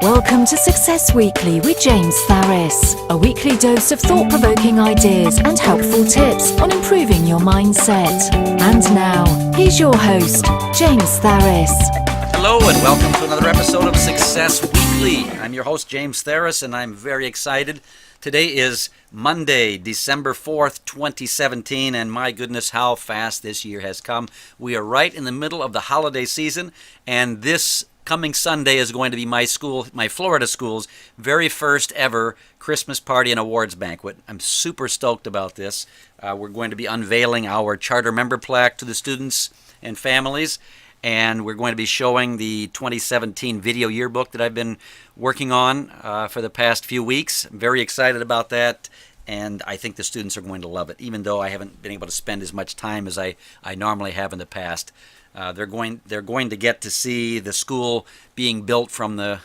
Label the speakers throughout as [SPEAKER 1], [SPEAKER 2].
[SPEAKER 1] Welcome to Success Weekly with James Tharris, a weekly dose of thought-provoking ideas and helpful tips on improving your mindset. And now, here's your host, James Tharris.
[SPEAKER 2] Hello and welcome to another episode of Success Weekly. I'm your host, James Tharris, and I'm very excited. Today is Monday, December 4th, 2017, and my goodness, how fast this year has come. We are right in the middle of the holiday season, and this coming Sunday is going to be my Florida school's very first ever Christmas party and awards banquet. I'm super stoked about this. We're going to be unveiling our charter member plaque to the students and families, and we're going to be showing the 2017 video yearbook that I've been working on for the past few weeks. I'm very excited about that, and I think the students are going to love it, even though I haven't been able to spend as much time as I normally have in the past. They're going to get to see the school being built from the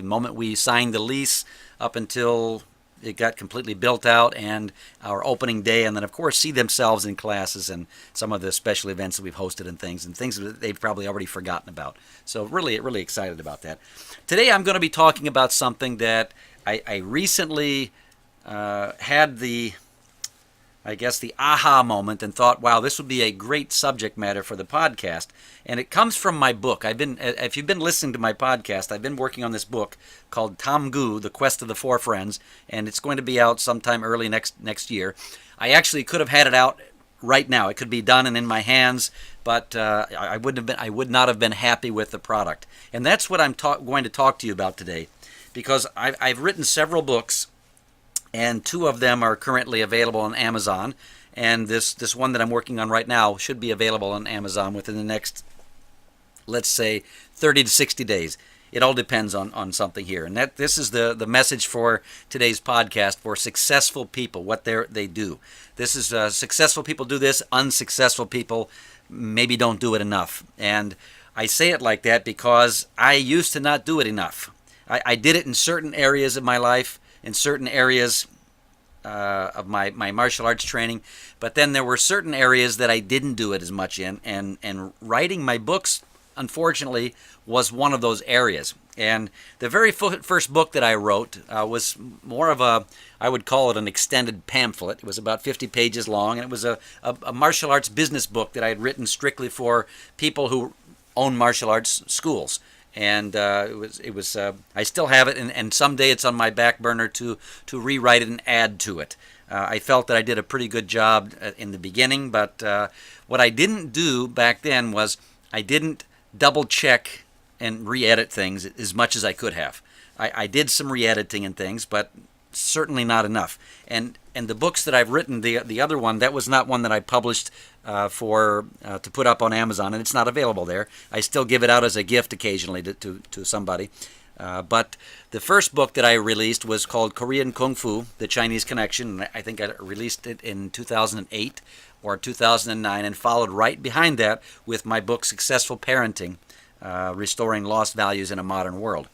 [SPEAKER 2] moment we signed the lease up until it got completely built out, and our opening day, and then of course see themselves in classes and some of the special events that we've hosted and things that they've probably already forgotten about. So really excited about that. Today I'm going to be talking about something that I recently had the aha moment and thought, wow, this would be a great subject matter for the podcast. And it comes from my book. If you've been listening to my podcast, I've been working on this book called Tom Gu, The Quest of the Four Friends, and it's going to be out sometime early next year. I actually could have had it out right now. It could be done and in my hands, but I would not have been happy with the product. And that's what I'm going to talk to you about today, because I've written several books, and two of them are currently available on Amazon, and this one that I'm working on right now should be available on Amazon within the next, let's say, 30 to 60 days. It all depends on something here. And this is the message for today's podcast for successful people, what they do. This is successful people do this, unsuccessful people maybe don't do it enough. And I say it like that because I used to not do it enough. I did it in certain areas of my life, in certain areas of my martial arts training, but then there were certain areas that I didn't do it as much in, and writing my books, unfortunately, was one of those areas. And the very first book that I wrote was more of I would call it an extended pamphlet. It was about 50 pages long, and it was a martial arts business book that I had written strictly for people who own martial arts schools. And it was. I still have it, and someday it's on my back burner to rewrite it and add to it. I felt that I did a pretty good job in the beginning, but what I didn't do back then was I didn't double check and re-edit things as much as I could have. I did some re-editing and things, but certainly not enough. And the books that I've written, the other one, that was not one that I published to put up on Amazon, and it's not available there. I still give it out as a gift occasionally to somebody. But the first book that I released was called Korean Kung Fu, The Chinese Connection, and I think I released it in 2008 or 2009, and followed right behind that with my book Successful Parenting, Restoring Lost Values in a Modern World.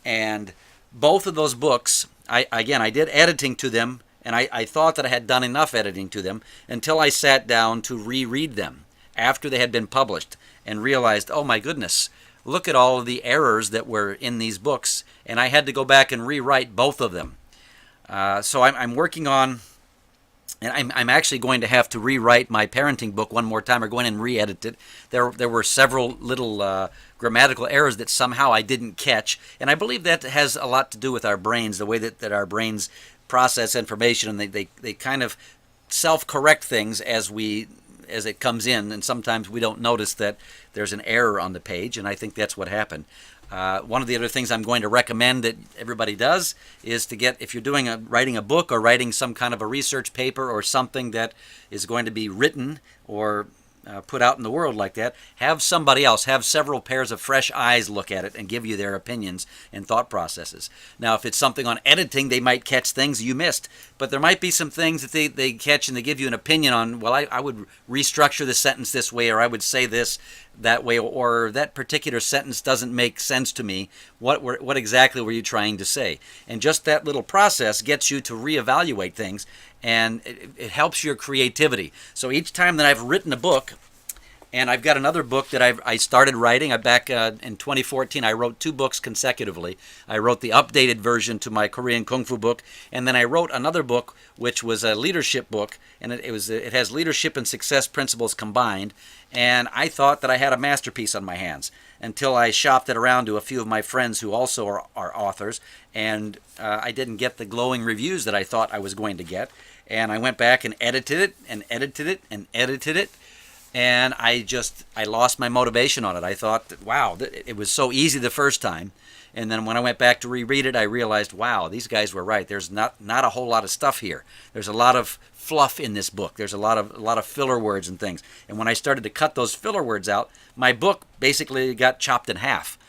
[SPEAKER 2] And both of those books, I did editing to them, and I thought that I had done enough editing to them until I sat down to reread them after they had been published and realized, oh my goodness, look at all of the errors that were in these books, and I had to go back and rewrite both of them. So I'm working on, and I'm actually going to have to rewrite my parenting book one more time, or go in and re-edit it. There were several little grammatical errors that somehow I didn't catch, and I believe that has a lot to do with our brains, the way that our brains process information, and they kind of self-correct things as it comes in, and sometimes we don't notice that there's an error on the page, and I think that's what happened. One of the other things I'm going to recommend that everybody does is to get, if you're writing a book or writing some kind of a research paper or something that is going to be written or put out in the world like that, have somebody else, have several pairs of fresh eyes look at it and give you their opinions and thought processes. Now, if it's something on editing, they might catch things you missed, but there might be some things that they catch and they give you an opinion on, well, I would restructure the sentence this way, or I would say this that way, or that particular sentence doesn't make sense to me. What exactly were you trying to say? And just that little process gets you to reevaluate things, and it helps your creativity. So each time that I've written a book, And I've got another book that I started writing. Back in 2014, I wrote 2 books consecutively. I wrote the updated version to my Korean Kung Fu book, and then I wrote another book, which was a leadership book, and it has leadership and success principles combined. And I thought that I had a masterpiece on my hands until I shopped it around to a few of my friends who also are authors, and I didn't get the glowing reviews that I thought I was going to get. And I went back and edited it and edited it and edited it. And I lost my motivation on it. I thought, wow, it was so easy the first time. And then when I went back to reread it, I realized, wow, these guys were right. There's not a whole lot of stuff here. There's a lot of fluff in this book. There's a lot of filler words and things. And when I started to cut those filler words out, my book basically got chopped in half.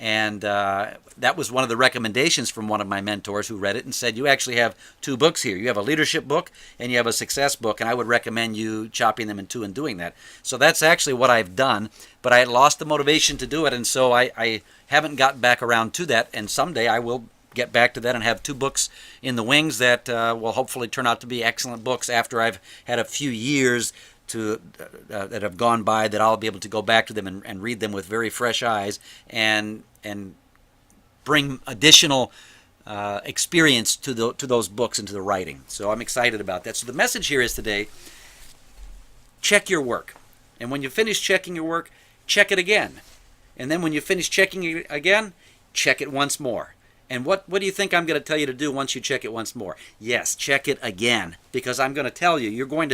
[SPEAKER 2] And that was one of the recommendations from one of my mentors who read it and said, you actually have 2 books here. You have a leadership book and you have a success book, and I would recommend you chopping them in 2 and doing that. So that's actually what I've done, but I had lost the motivation to do it, and so I haven't gotten back around to that, and someday I will get back to that and have 2 books in the wings that will hopefully turn out to be excellent books after I've had a few years that have gone by, that I'll be able to go back to them and read them with very fresh eyes and bring additional experience to those books and to the writing. So I'm excited about that. So the message here is today, check your work. And when you finish checking your work, check it again. And then when you finish checking it again, check it once more. And what do you think I'm going to tell you to do once you check it once more? Yes, check it again, because I'm going to tell you, you're going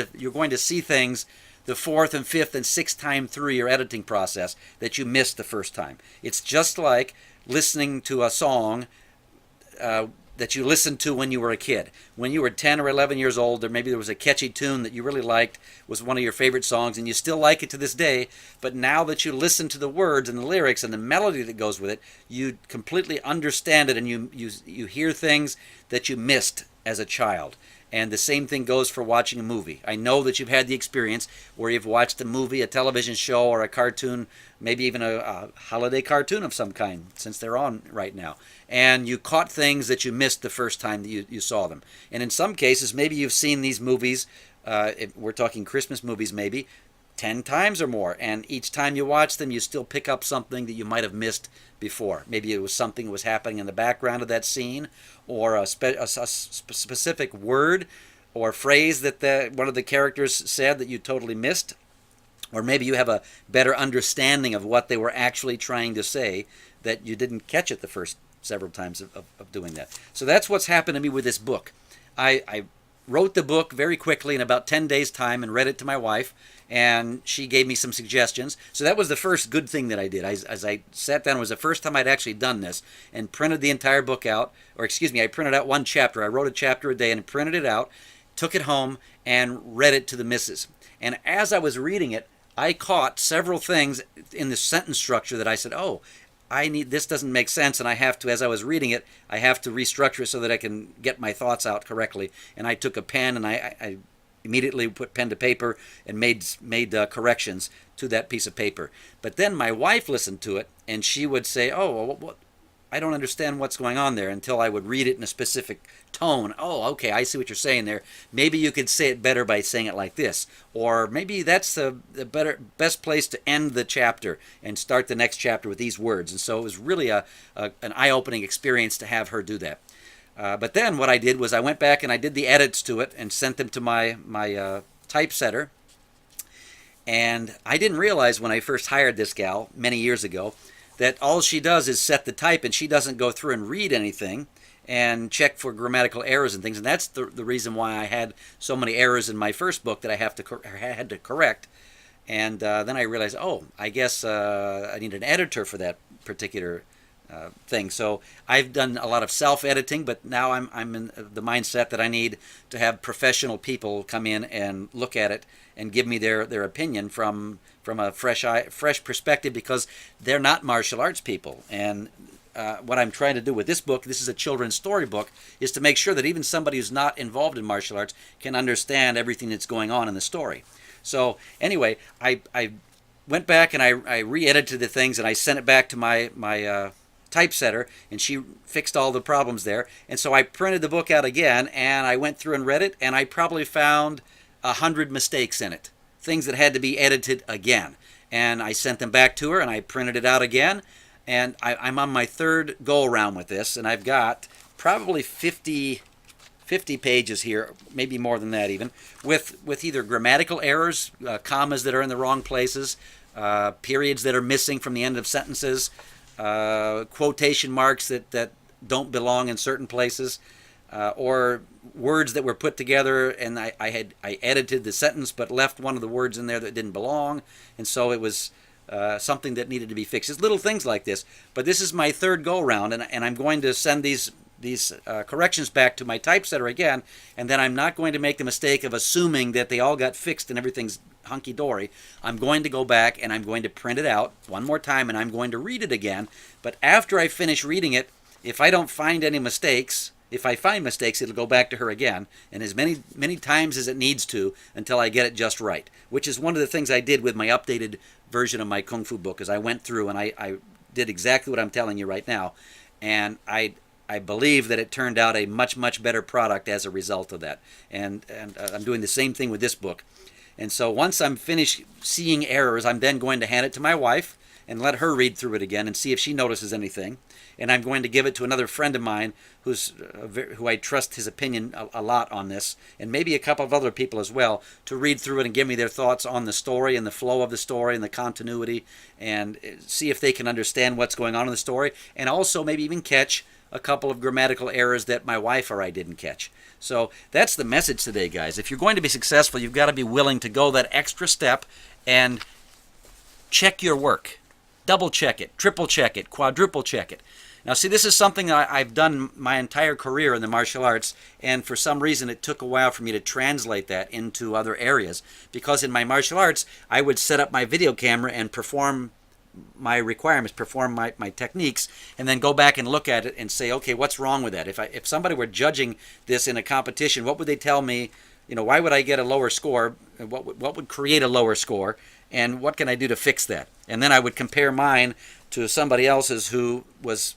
[SPEAKER 2] to see things the 4th and 5th and 6th time through your editing process that you missed the first time. It's just like listening to a song that you listened to when you were a kid. When you were 10 or 11 years old, or maybe there was a catchy tune that you really liked, was one of your favorite songs, and you still like it to this day, but now that you listen to the words and the lyrics and the melody that goes with it, you completely understand it, and you hear things that you missed as a child. And the same thing goes for watching a movie. I know that you've had the experience where you've watched a movie, a television show, or a cartoon, maybe even a holiday cartoon of some kind, since they're on right now. And you caught things that you missed the first time that you saw them. And in some cases, maybe you've seen these movies, we're talking Christmas movies maybe, 10 times or more. And each time you watch them, you still pick up something that you might have missed before. Maybe it was something that was happening in the background of that scene, or a specific word or phrase that one of the characters said that you totally missed. Or maybe you have a better understanding of what they were actually trying to say that you didn't catch it the first several times of doing that. So that's what's happened to me with this book. I wrote the book very quickly in about 10 days' time and read it to my wife, and she gave me some suggestions. So that was the first good thing that I did. As I sat down, it was the first time I'd actually done this, and printed the entire book out, or excuse me, I printed out one chapter. I wrote a chapter a day and printed it out, took it home, and read it to the missus. And as I was reading it, I caught several things in the sentence structure that I said, oh, this doesn't make sense, and I have to, as I was reading it, I have to restructure it so that I can get my thoughts out correctly. And I took a pen and I immediately put pen to paper and made corrections to that piece of paper. But then my wife listened to it, and she would say, oh, well, I don't understand what's going on there, until I would read it in a specific tone. Oh, okay, I see what you're saying there. Maybe you could say it better by saying it like this. Or maybe that's the best place to end the chapter and start the next chapter with these words. And so it was really an eye-opening experience to have her do that. But then what I did was I went back and I did the edits to it and sent them to my typesetter. And I didn't realize when I first hired this gal many years ago that all she does is set the type, and she doesn't go through and read anything and check for grammatical errors and things. And that's the reason why I had so many errors in my first book that I had to correct. And then I realized, oh, I guess I need an editor for that particular thing. So I've done a lot of self-editing, but now I'm in the mindset that I need to have professional people come in and look at it and give me their opinion from a fresh perspective, because they're not martial arts people. And what I'm trying to do with this book, this is a children's story book, is to make sure that even somebody who's not involved in martial arts can understand everything that's going on in the story. So anyway, I went back and I re-edited the things, and I sent it back to my typesetter, and she fixed all the problems there. And so I printed the book out again, and I went through and read it, and I probably found 100 mistakes in it, things that had to be edited again. and I sent them back to her, and I printed it out again, and I'm on my third go-around with this, and I've got probably 50 pages here, maybe more than that even, with either grammatical errors, commas that are in the wrong places, periods that are missing from the end of sentences, quotation marks that don't belong in certain places, or words that were put together and I edited the sentence but left one of the words in there that didn't belong, and so it was something that needed to be fixed. It's little things like this, but this is my third go around, and I'm going to send these corrections back to my typesetter again, and then I'm not going to make the mistake of assuming that they all got fixed and everything's hunky-dory. I'm going to go back and I'm going to print it out one more time, and I'm going to read it again. But after I finish reading it, if I don't find any mistakes, if I find mistakes, it'll go back to her again, and as many times as it needs to until I get it just right, which is one of the things I did with my updated version of my Kung Fu book, is I went through and I did exactly what I'm telling you right now, and I believe that it turned out a much, much better product as a result of that. And I'm doing the same thing with this book. And so once I'm finished seeing errors, I'm then going to hand it to my wife and let her read through it again and see if she notices anything. And I'm going to give it to another friend of mine who I trust his opinion a lot on this, and maybe a couple of other people as well, to read through it and give me their thoughts on the story and the flow of the story and the continuity, and see if they can understand what's going on in the story, and also maybe even catch a couple of grammatical errors that my wife or I didn't catch. So that's the message today, guys. If you're going to be successful, you've got to be willing to go that extra step and check your work. Double check it, triple check it, quadruple check it. Now, see, this is something I've done my entire career in the martial arts, and for some reason it took a while for me to translate that into other areas, because in my martial arts, I would set up my video camera and perform my requirements, perform my techniques, and then go back and look at it and say, okay, what's wrong with that? If somebody were judging this in a competition, what would they tell me? Why would I get a lower score? What would create a lower score? And what can I do to fix that? And then I would compare mine to somebody else's who was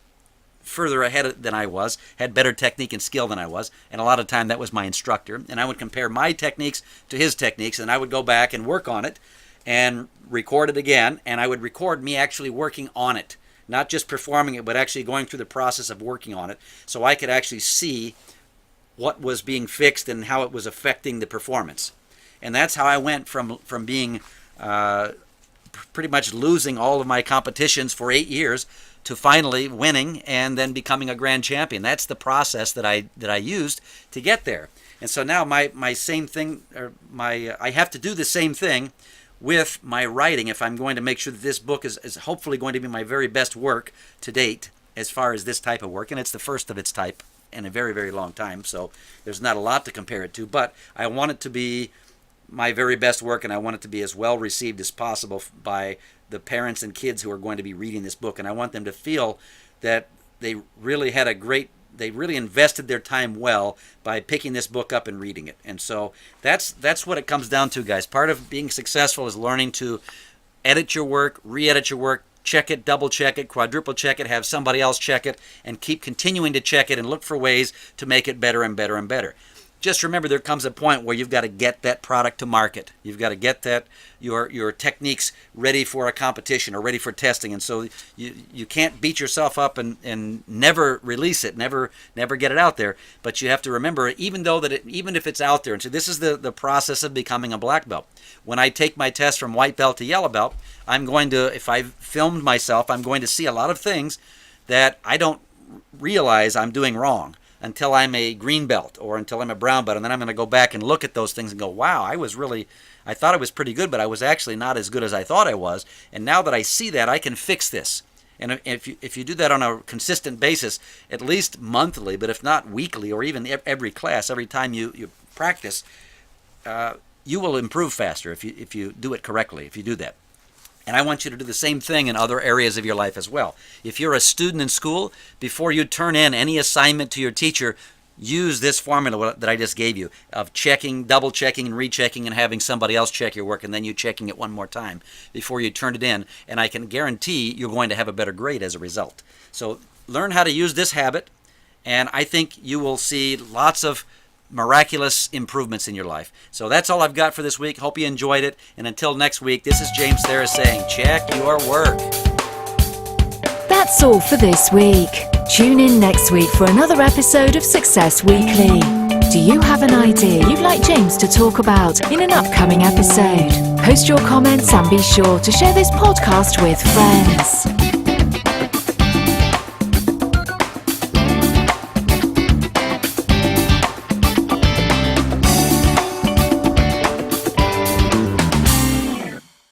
[SPEAKER 2] further ahead than I was, had better technique and skill than I was, and a lot of time that was my instructor. And I would compare my techniques to his techniques, and I would go back and work on it and record it again, and I would record me actually working on it, not just performing it, but actually going through the process of working on it, so I could actually see what was being fixed and how it was affecting the performance. And that's how I went from being pretty much losing all of my competitions for 8 years to finally winning and then becoming a grand champion. That's the process that I used to get there. And so now my same thing, I have to do the same thing with my writing if I'm going to make sure that this book is hopefully going to be my very best work to date as far as this type of work, and it's the first of its type in a very, very long time, so there's not a lot to compare it to, but I want it to be my very best work, and I want it to be as well received as possible by the parents and kids who are going to be reading this book, and I want them to feel that they really invested their time well by picking this book up and reading it. And so that's what it comes down to, guys. Part of being successful is learning to edit your work, re-edit your work, check it, double check it, quadruple check it, have somebody else check it, and keep continuing to check it and look for ways to make it better and better and better. Just remember, there comes a point where you've got to get that product to market. You've got to get that your techniques ready for a competition or ready for testing, and so you can't beat yourself up and never release it, never get it out there. But you have to remember, even if it's out there, and so this is the process of becoming a black belt. When I take my test from white belt to yellow belt, I'm going to, if I've filmed myself, I'm going to see a lot of things that I don't realize I'm doing wrong until I'm a green belt or until I'm a brown belt, and then I'm going to go back and look at those things and go, wow, I thought I was pretty good, but I was actually not as good as I thought I was, and now that I see that, I can fix this. And if you do that on a consistent basis, at least monthly, but if not weekly, or even every class, every time you practice, you will improve faster if you do it correctly, if you do that. And I want you to do the same thing in other areas of your life as well. If you're a student in school, before you turn in any assignment to your teacher, use this formula that I just gave you of checking, double checking, and rechecking, and having somebody else check your work, and then you checking it one more time before you turn it in. And I can guarantee you're going to have a better grade as a result. So learn how to use this habit, and I think you will see lots of miraculous improvements in your life. So that's all I've got for this week. Hope you enjoyed it. And until next week, this is James Tharis saying, check your work.
[SPEAKER 1] That's all for this week. Tune in next week for another episode of Success Weekly. Do you have an idea you'd like James to talk about in an upcoming episode? Post your comments and be sure to share this podcast with friends.